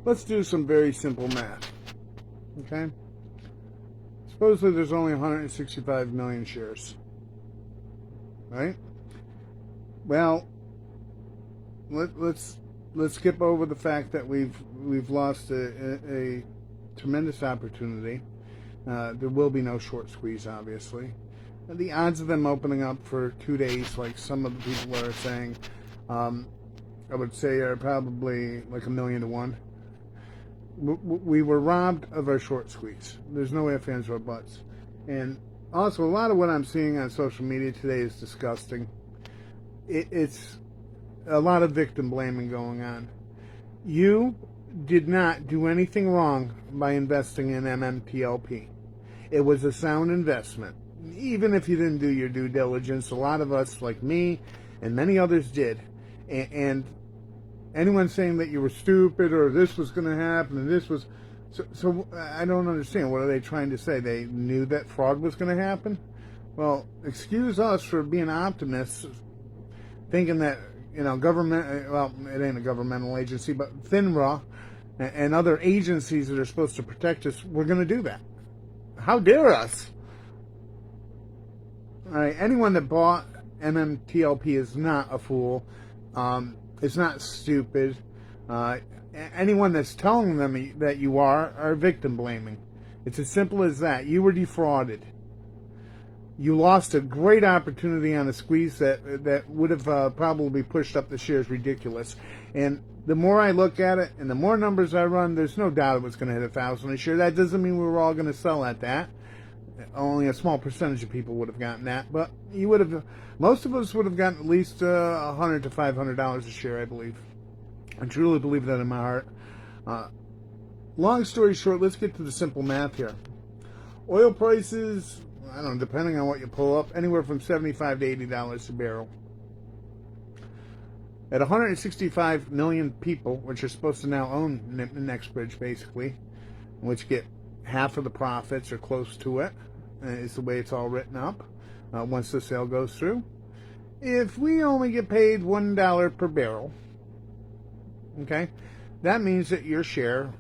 let's do some very simple math. Okay? Supposedly there's only 165 million shares. Right? Well, let's skip over the fact that we've lost a tremendous opportunity. There will be no short squeeze, obviously. And the odds of them opening up for 2 days, like some of the people are saying, I would say are probably like 1,000,000 to 1. We were robbed of our short squeeze. There's no ifs, ands, or buts. And also, a lot of what I'm seeing on social media today is disgusting. It's a lot of victim blaming going on. You did not do anything wrong by investing in MMTLP. It was a sound investment. Even if you didn't do your due diligence, a lot of us, like me and many others, did. And anyone saying that you were stupid or this was going to happen and this was... So I don't understand. What are they trying to say? They knew that fraud was going to happen? Well, excuse us for being optimists, thinking that, government... Well, it ain't a governmental agency, but FinraFraud and other agencies that are supposed to protect us, we're going to do that. How dare us? All right, anyone that bought MMTLP is not a fool. It's not stupid. Anyone that's telling them that you are victim blaming. It's as simple as that. You were defrauded. You lost a great opportunity on a squeeze that would have probably pushed up the shares ridiculous. And the more I look at it and the more numbers I run, there's no doubt it was going to hit 1,000 a share. That doesn't mean we were all going to sell at that. Only a small percentage of people would have gotten that, but most of us would have gotten at least $100 to $500 a share, I believe. I truly believe that in my heart. Long story short, let's get to the simple math here. Oil prices, I don't know, depending on what you pull up, anywhere from $75 to $80 a barrel. At 165 million people, which are supposed to now own NextBridge, basically, which get half of the profits or close to it, is the way it's all written up once the sale goes through. If we only get paid $1 per barrel, okay, that means that your share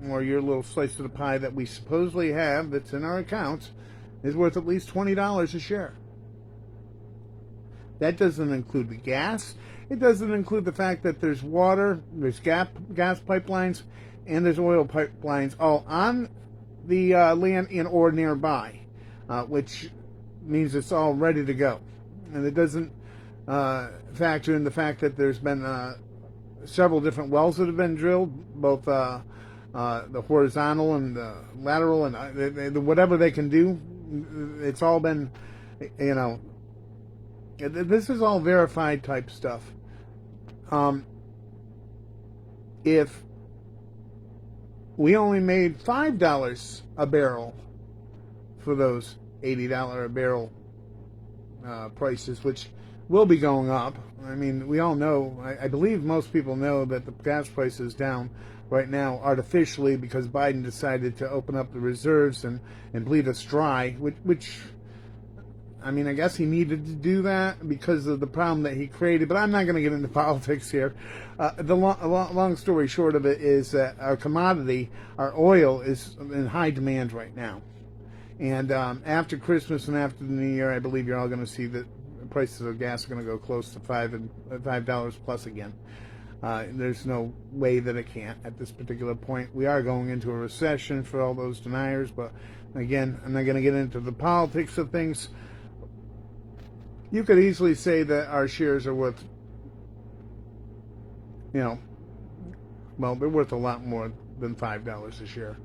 or your little slice of the pie that we supposedly have that's in our accounts is worth at least $20 a share. That doesn't include the gas. It doesn't include the fact that there's water, there's gas pipelines, and there's oil pipelines all on the land and or nearby, which means it's all ready to go. And it doesn't factor in the fact that there's been several different wells that have been drilled, both the horizontal and the lateral, and whatever they can do. It's all been, this is all verified type stuff. If we only made $5 a barrel for those $80 a barrel prices, which will be going up. I mean, we all know, I believe most people know that the gas price is down right now artificially because Biden decided to open up the reserves and bleed us dry, which I mean, I guess he needed to do that because of the problem that he created, but I'm not going to get into politics here. The long story short of it is that our commodity, our oil, is in high demand right now. And after Christmas and after the New Year, I believe you're all going to see that the prices of gas are going to go close to $5 plus again. There's no way that it can't at this particular point. We are going into a recession for all those deniers, but again, I'm not going to get into the politics of things. You could easily say that our shares are worth, well, they're worth a lot more than $5 a share.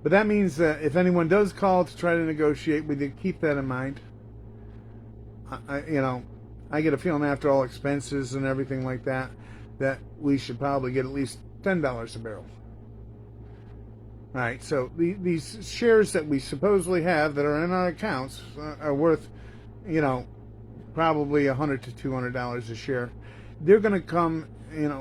But that means that if anyone does call to try to negotiate with you, keep that in mind. I get a feeling after all expenses and everything like that, that we should probably get at least $10 a barrel. All right, so these shares that we supposedly have that are in our accounts are worth, probably $100 to $200 a share. They're going to come,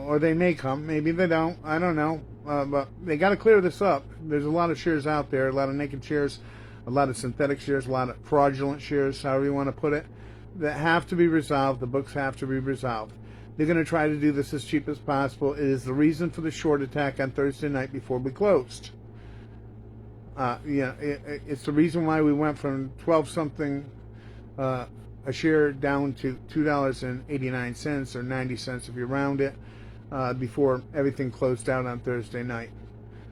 or they may come. Maybe they don't. I don't know. But they got to clear this up. There's a lot of shares out there, a lot of naked shares, a lot of synthetic shares, a lot of fraudulent shares, however you want to put it, that have to be resolved. The books have to be resolved. They're going to try to do this as cheap as possible. It is the reason for the short attack on Thursday night before we closed. It's the reason why we went from 12 something a share down to $2.89 or 90 cents if you round it, before everything closed out on Thursday night.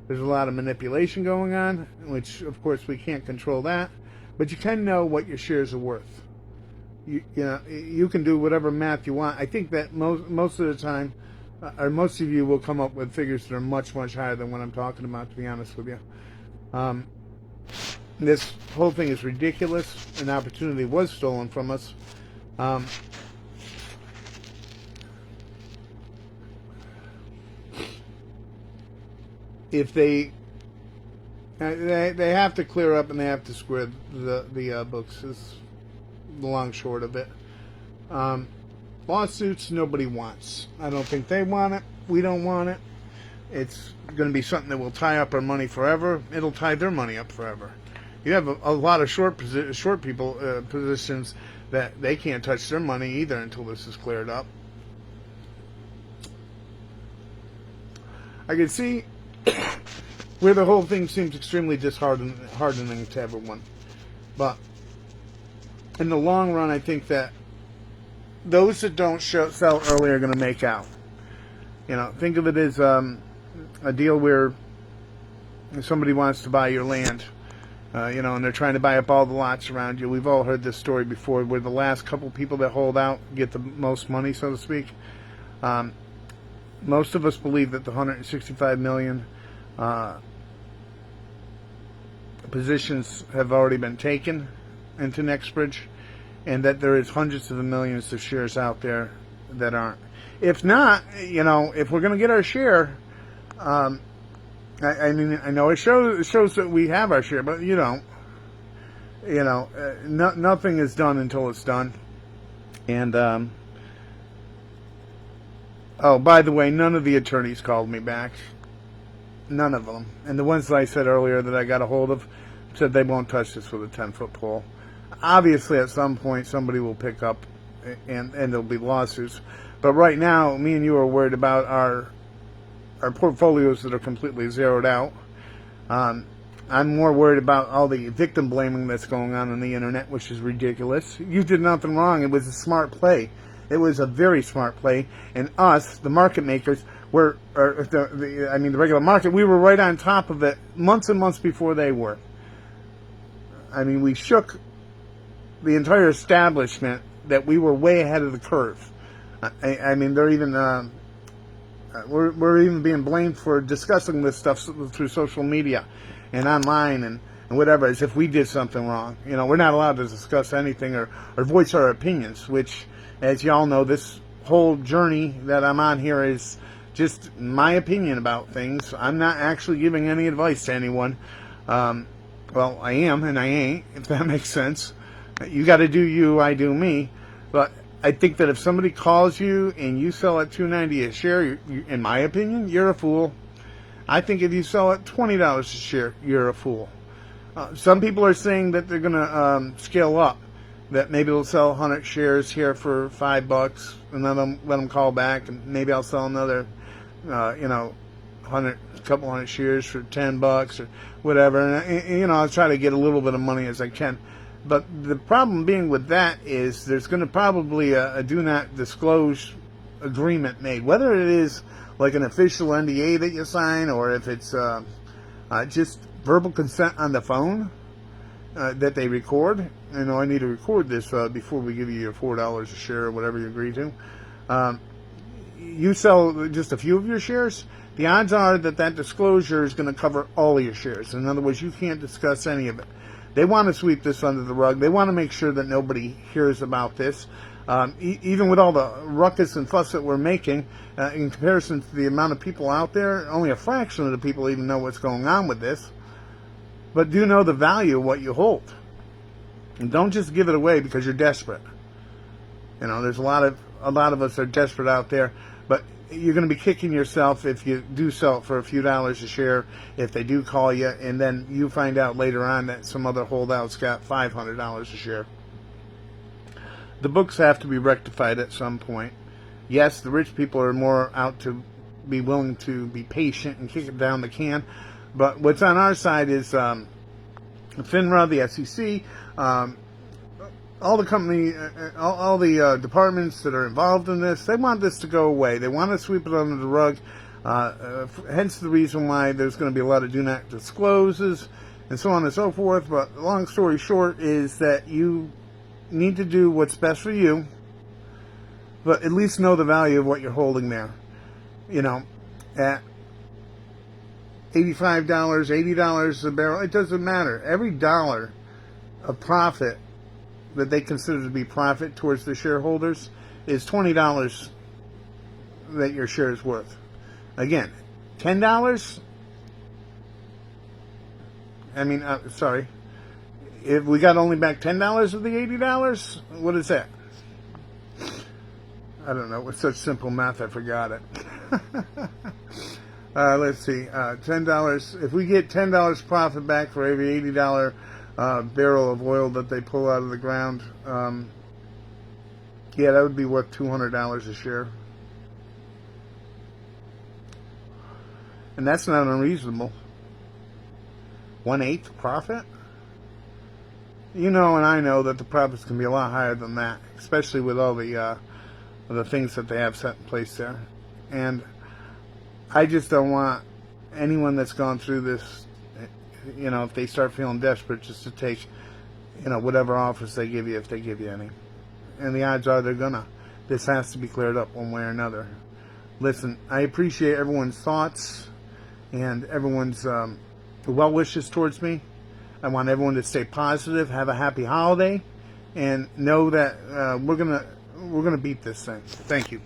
There's a lot of manipulation going on, which of course we can't control that, but you can know what your shares are worth. You can do whatever math you want. I think that most of the time, or most of you will come up with figures that are much, much higher than what I'm talking about, to be honest with you. This whole thing is ridiculous. An opportunity was stolen from us. If they have to clear up and they have to square the books, is the long short of it. Lawsuits nobody wants. I don't think they want it. We don't want it. It's going to be something that will tie up our money forever. It'll tie their money up forever. You have a lot of short people positions that they can't touch their money either until this is cleared up. I can see where the whole thing seems extremely disheartening to everyone. But in the long run, I think that those that don't sell early are going to make out. Think of it as a deal where somebody wants to buy your land, and they're trying to buy up all the lots around you. We've all heard this story before, where the last couple people that hold out get the most money, so to speak. Most of us believe that the 165 million positions have already been taken into Nextbridge, and that there is hundreds of millions of shares out there that aren't. If not, if we're going to get our share, I know it shows that we have our share, but nothing is done until it's done. And by the way, none of the attorneys called me back. None of them. And the ones that I said earlier that I got a hold of said they won't touch this with a 10-foot pole. Obviously, at some point, somebody will pick up, and there'll be lawsuits. But right now, me and you are worried about our portfolios that are completely zeroed out. I'm more worried about all the victim blaming that's going on the internet, which is ridiculous. You did nothing wrong. It was a smart play. It was a very smart play. And us, the market makers, the regular market, we were right on top of it months and months before they were. We shook the entire establishment that we were way ahead of the curve. They're even we're even being blamed for discussing this stuff through social media and online and whatever, as if we did something wrong. We're not allowed to discuss anything or voice our opinions, which, as y'all know, this whole journey that I'm on here is just my opinion about things. I'm not actually giving any advice to anyone. Well, I am and I ain't, if that makes sense. You got to do you, I do me. But I think that if somebody calls you and you sell at $2.90 a share, in my opinion, you're a fool. I think if you sell at $20 a share, you're a fool. Some people are saying that they're going to scale up, that maybe they'll sell 100 shares here for $5, and then let them call back, and maybe I'll sell another, couple hundred shares for $10 or whatever, and I'll try to get a little bit of money as I can. But the problem being with that is there's going to probably a do not disclose agreement made, whether it is like an official NDA that you sign, or if it's just verbal consent on the phone that they record. I need to record this before we give you your $4 a share or whatever you agree to. You sell just a few of your shares, the odds are that disclosure is going to cover all of your shares. In other words, you can't discuss any of it. They want to sweep this under the rug. They want to make sure that nobody hears about this. Even with all the ruckus and fuss that we're making, in comparison to the amount of people out there, only a fraction of the people even know what's going on with this. But do know the value of what you hold. And don't just give it away because you're desperate. There's a lot of us are desperate out there, but you're going to be kicking yourself if you do sell it for a few dollars a share, if they do call you, and then you find out later on that some other holdouts got $500 a share. The books have to be rectified at some point. Yes, the rich people are more out to be willing to be patient and kick it down the can. But what's on our side is FINRA, the SEC, all the company, all the departments that are involved in this. They want this to go away. They want to sweep it under the rug. Hence the reason why there's going to be a lot of do not discloses and so on and so forth. But long story short is that you need to do what's best for you, but at least know the value of what you're holding there. You know, at $85, $80 a barrel, it doesn't matter. Every dollar of profit that they consider to be profit towards the shareholders is $20 that your share is worth. Again, $10, I mean, sorry, if we got only back $10 of the $80, what is that? I don't know. It's such simple math, I forgot it. Let's see. $10. If we get $10 profit back for every $80 barrel of oil that they pull out of the ground, yeah, that would be worth $200 a share. And that's not unreasonable. 1/8 profit? You know, and I know that the profits can be a lot higher than that, especially with all the things that they have set in place there. And I just don't want anyone that's gone through this, you know, if they start feeling desperate, just to take, you know, whatever offers they give you, if they give you any. And the odds are they're gonna. This has to be cleared up one way or another. Listen, I appreciate everyone's thoughts and everyone's well wishes towards me. I want everyone to stay positive, have a happy holiday, and know that we're gonna beat this thing. Thank you.